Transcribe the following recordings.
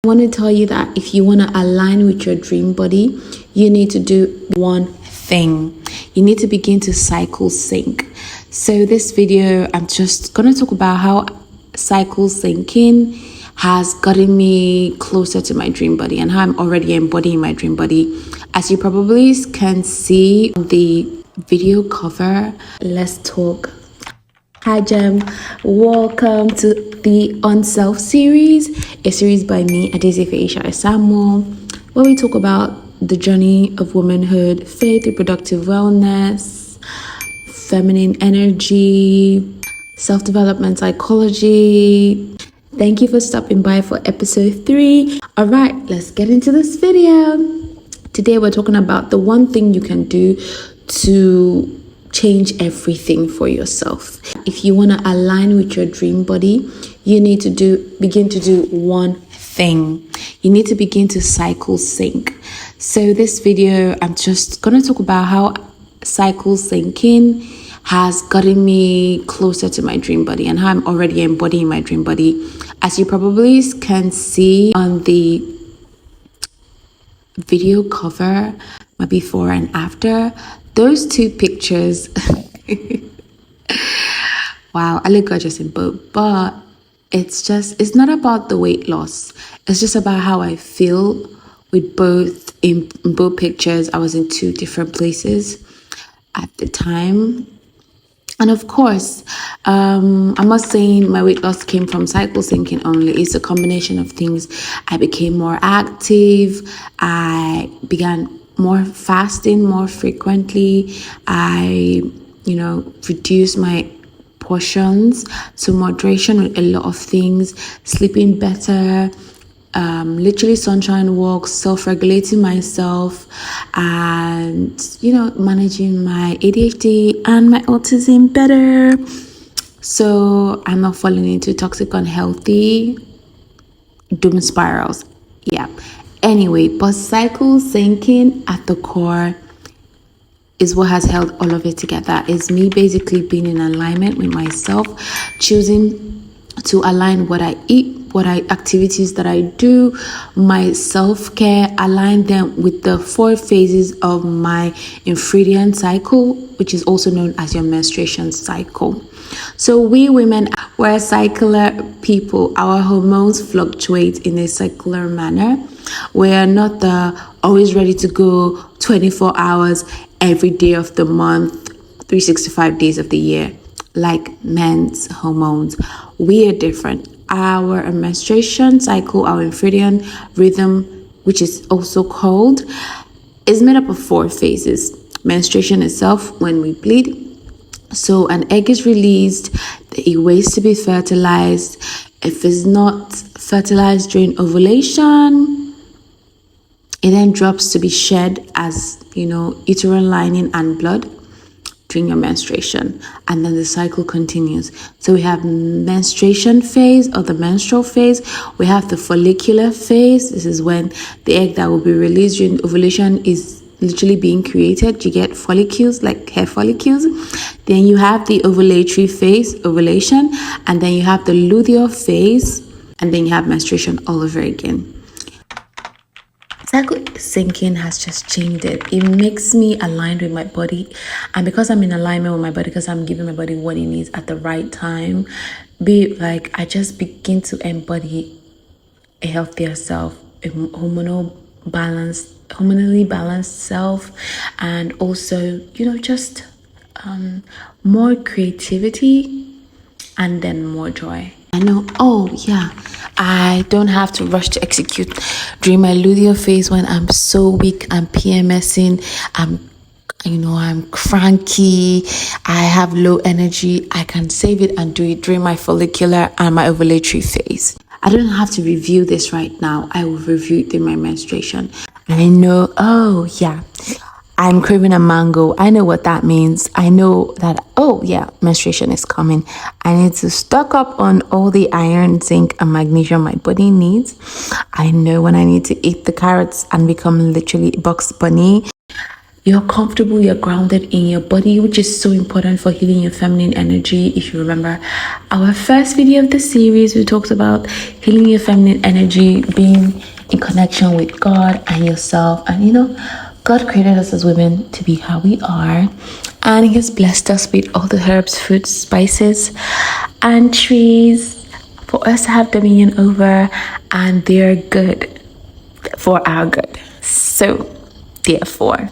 I want to tell you that if you want to align with your dream body, you need to do one thing. You need to begin to cycle sync. So this video, I'm just going to talk about how cycle syncing has gotten me closer to my dream body and how I'm already embodying my dream body. As you probably can see on the video cover, let's talk. Hi Gem, welcome to the On Self series, a series by me, Adaeze Feyisayo, where we talk about the journey of womanhood, faith, reproductive wellness, feminine energy, self-development psychology. Thank you for stopping by for episode 3. All right, let's get into this video. Today we're talking about the one thing you can do to change everything for yourself. If you want to align with your dream body, you need to begin to do one thing. You need to begin to cycle sync. So this video, I'm just going to talk about how cycle syncing has gotten me closer to my dream body and how I'm already embodying my dream body. As you probably can see on the video cover, my before and after, those two pictures, wow, I look gorgeous in both, but it's not about the weight loss. It's just about how I feel with both. In both pictures, I was in 2 different places at the time. And of course, I'm not saying my weight loss came from cycle syncing only. It's a combination of things. I became more active. I began more fasting more frequently. I, reduced my portions to moderation with a lot of things, sleeping better, literally sunshine walks, self-regulating myself, and managing my ADHD and my autism better, so I'm not falling into toxic, unhealthy doom spirals. Anyway, but cycle syncing at the core is what has held all of it together. It's me basically being in alignment with myself, choosing to align what I eat, activities that I do, my self-care, align them with the 4 phases of my infradian cycle, which is also known as your menstruation cycle. So we women, we're cycler people. Our hormones fluctuate in a circular manner. We are not always ready to go 24 hours every day of the month, 365 days of the year, like men's hormones. We are different. Our menstruation cycle, our infradian rhythm, which is also called, is made up of 4 phases. Menstruation itself, when we bleed. So an egg is released, it waits to be fertilized. If it's not fertilized during ovulation, it then drops to be shed as, uterine lining and blood during your menstruation, and then the cycle continues. So we have menstruation phase, or the menstrual phase. We have the follicular phase. This is when the egg that will be released during ovulation is literally being created. You get follicles, like hair follicles. Then you have the ovulatory phase, ovulation, and then you have the luteal phase, and then you have menstruation all over again. Cycle syncing has just changed it. It makes me aligned with my body, and because I'm in alignment with my body, because I'm giving my body what it needs at the right time, I just begin to embody a healthier self, a hormonally balanced self, and also just more creativity, and then more joy. I know, I don't have to rush to execute during my luteal phase when I'm so weak, I'm PMSing, I'm cranky, I have low energy. I can save it and do it during my follicular and my ovulatory phase. I don't have to review this right now. I will review it in my menstruation. And I know, I'm craving a mango. I know what that means. I know that, menstruation is coming. I need to stock up on all the iron, zinc, and magnesium my body needs. I know when I need to eat the carrots and become literally Bugs Bunny. You're comfortable, you're grounded in your body, which is so important for healing your feminine energy. If you remember our first video of the series, we talked about healing your feminine energy, being in connection with God and yourself. And God created us as women to be how we are, and He has blessed us with all the herbs, fruits, spices, and trees for us to have dominion over, and they're good for our good. So, therefore,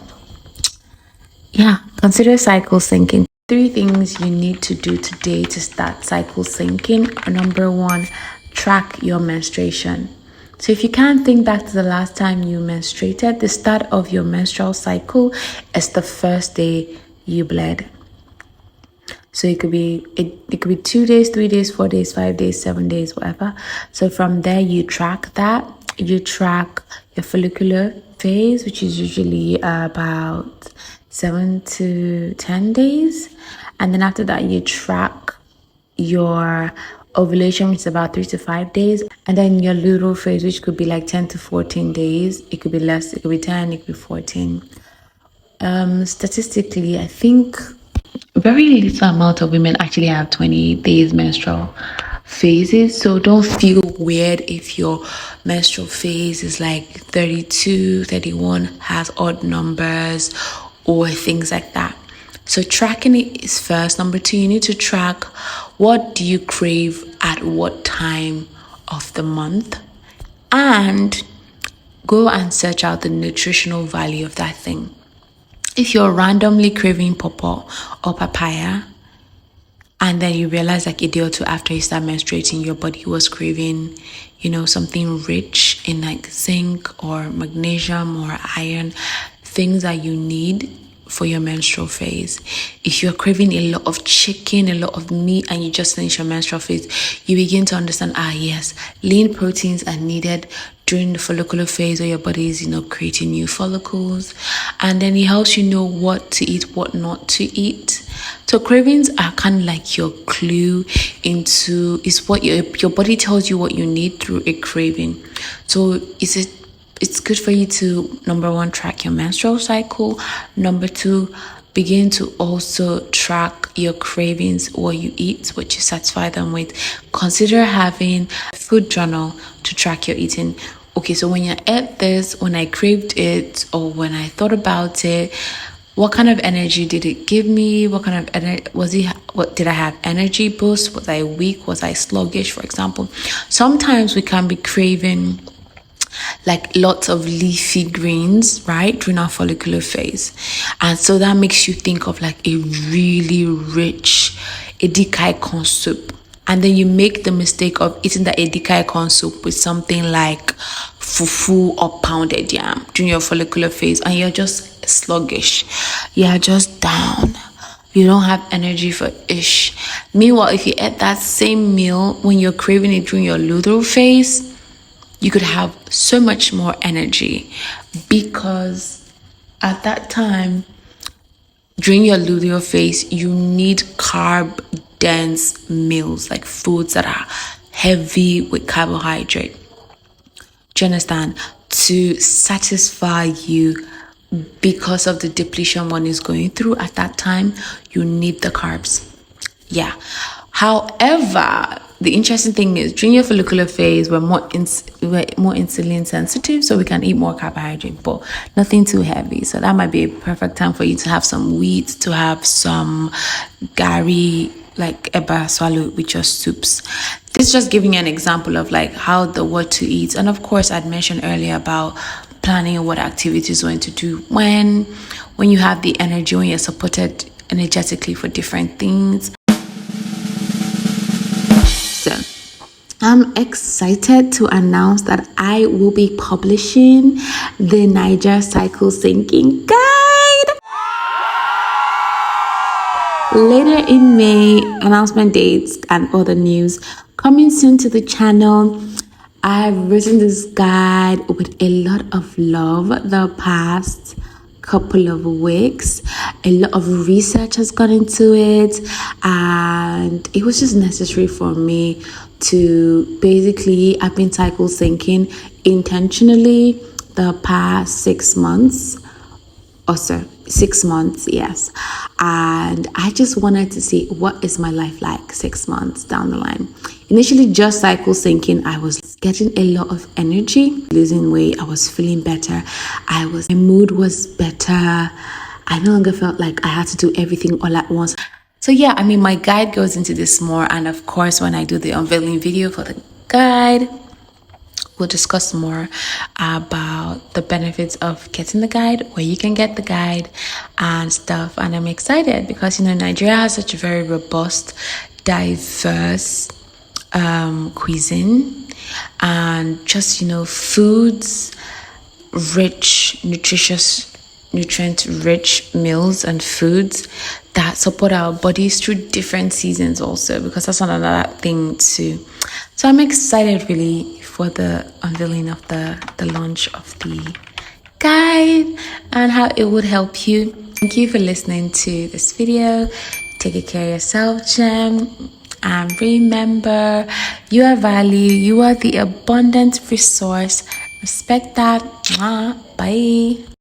consider cycle syncing. 3 things you need to do today to start cycle syncing. Number 1, track your menstruation. So if you can't think back to the last time you menstruated, the start of your menstrual cycle is the first day you bled. So it could be 2 days, 3 days, 4 days, 5 days, 7 days, whatever. So from there you track that. You track your follicular phase, which is usually about 7 to 10 days. And then after that you track your ovulation, which is about 3 to 5 days, and then your luteal phase, which could be like 10 to 14 days. It could be less, it could be 10, it could be 14. Statistically, I think very little amount of women actually have 20 days menstrual phases. So don't feel weird if your menstrual phase is like 32, 31, has odd numbers or things like that. So tracking it is first. Number 2, you need to track what do you crave at what time of the month, and go and search out the nutritional value of that thing. If you're randomly craving pawpaw or papaya, and then you realize like a day or two after you start menstruating, your body was craving, something rich in like zinc or magnesium or iron, things that you need for your menstrual phase. If you're craving a lot of chicken, a lot of meat, and you just finish your menstrual phase, you begin to understand, yes, lean proteins are needed during the follicular phase where your body is, creating new follicles. And then it helps you know what to eat, what not to eat. So cravings are kind of like your clue into, is what your body tells you what you need through a craving. So it's good for you to, number 1, track your menstrual cycle. Number 2, begin to also track your cravings, what you eat, what you satisfy them with. Consider having a food journal to track your eating. Okay, so when you ate this, when I craved it, or when I thought about it, what kind of energy did it give me? What kind of energy what did I have? Energy boost? Was I weak? Was I sluggish, for example? Sometimes we can be craving like lots of leafy greens, right, during our follicular phase. And so that makes you think of like a really rich edikaikon soup. And then you make the mistake of eating the edikaikon soup with something like fufu or pounded yam during your follicular phase, and you're just sluggish. You're just down. You don't have energy for ish. Meanwhile, if you eat that same meal when you're craving it during your luteal phase, you could have so much more energy, because at that time, during your luteal phase, you need carb dense meals, like foods that are heavy with carbohydrate. Do you understand? To satisfy you, because of the depletion one is going through at that time, you need the carbs. However, the interesting thing is during your follicular phase, we're more insulin sensitive, so we can eat more carbohydrate, but nothing too heavy. So that might be a perfect time for you to have some wheat, to have some gari, like eba swallow with your soups. This is just giving you an example of like how the what to eat. And of course, I'd mentioned earlier about planning what activities you want to do when you have the energy, when you're supported energetically for different things. So I'm excited to announce that I will be publishing the Niger Cycle Syncing Guide later in May. Announcement dates and other news coming soon to the channel. I've written this guide with a lot of love the past couple of weeks. A lot of research has gone into it, and it was just necessary for me to basically, I've been cycle syncing intentionally the past 6 months or so. 6 months, yes. And I just wanted to see what is my life like 6 months down the line. Initially, just cycle syncing, I was getting a lot of energy, losing weight. I was feeling better. My mood was better. I no longer felt like I had to do everything all at once. So yeah, I mean, my guide goes into this more, and of course, when I do the unveiling video for the guide, we'll discuss more about the benefits of getting the guide, where you can get the guide and stuff. And I'm excited because, Nigeria has such a very robust, diverse cuisine, and just, foods, rich, nutrient-rich meals and foods that support our bodies through different seasons also, because that's another thing too. So I'm excited really for the unveiling of the launch of the guide and how it would help you. Thank you for listening to this video. Take care of yourself, gem. And remember, you are value. You are the abundant resource. Respect that. Bye.